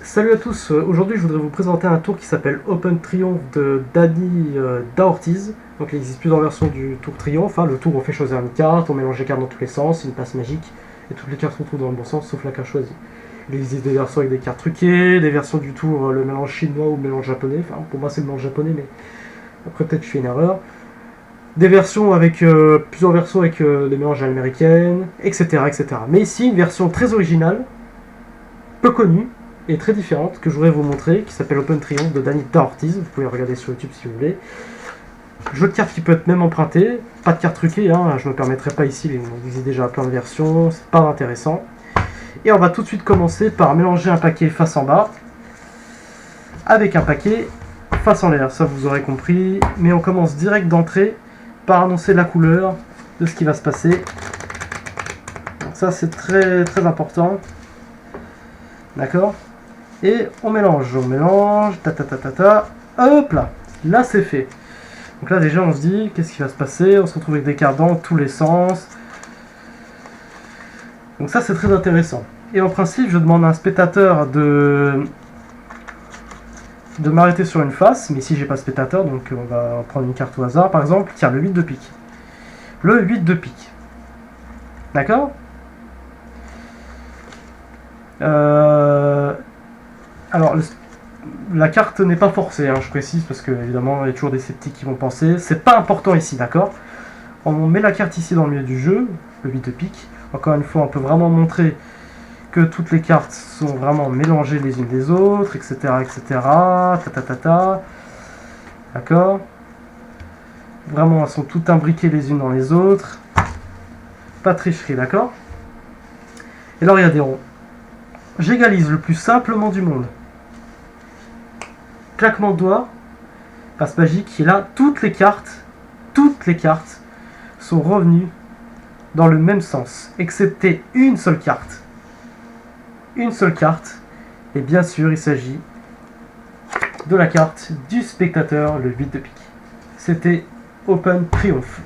Salut à tous, aujourd'hui je voudrais vous présenter un tour qui s'appelle Open Triomphe de Dani Da-Ortiz. Donc il existe plusieurs versions du tour Triomphe, le tour où on fait choisir une carte, on mélange les cartes dans tous les sens, c'est une passe magique, et toutes les cartes se retrouvent dans le bon sens sauf la carte choisie. Il existe des versions avec des cartes truquées, des versions du tour, le mélange chinois ou le mélange japonais, enfin pour moi c'est le mélange japonais mais après peut-être je fais une erreur. Des versions avec plusieurs versions avec des mélanges américaines, etc., etc. Mais ici une version très originale, peu connue, et très différente que je voudrais vous montrer, qui s'appelle Open Triomphe de Dani Da-Ortiz. Vous pouvez regarder sur YouTube si vous voulez. Jeu de cartes qui peut être même emprunté, pas de cartes truquées, je ne me permettrai pas ici, il existe déjà plein de versions, c'est pas intéressant. Et on va tout de suite commencer par mélanger un paquet face en bas avec un paquet face en l'air, ça vous aurez compris. Mais on commence direct d'entrée par annoncer la couleur de ce qui va se passer. Donc ça c'est très très important. D'accord? Et on mélange, hop là c'est fait. Donc là déjà on se dit, qu'est-ce qui va se passer? On se retrouve avec des cartes dans tous les sens. Donc ça c'est très intéressant. Et en principe je demande à un spectateur de m'arrêter sur une face, mais ici j'ai pas de spectateur, donc on va prendre une carte au hasard, par exemple, tiens, le 8 de pique. Le 8 de pique. D'accord? Alors, la carte n'est pas forcée, je précise, parce que évidemment il y a toujours des sceptiques qui vont penser. C'est pas important ici, d'accord? On met la carte ici dans le milieu du jeu, le 8 de pique. Encore une fois, on peut vraiment montrer que toutes les cartes sont vraiment mélangées les unes des autres, etc. etc. D'accord? Vraiment, elles sont toutes imbriquées les unes dans les autres. Pas de tricherie, d'accord? Et là, regardez, j'égalise le plus simplement du monde. Claquement de doigts, passe magique, et là, toutes les cartes sont revenues dans le même sens, excepté une seule carte. Une seule carte, et bien sûr, il s'agit de la carte du spectateur, le 8 de pique. C'était Open Triomphe.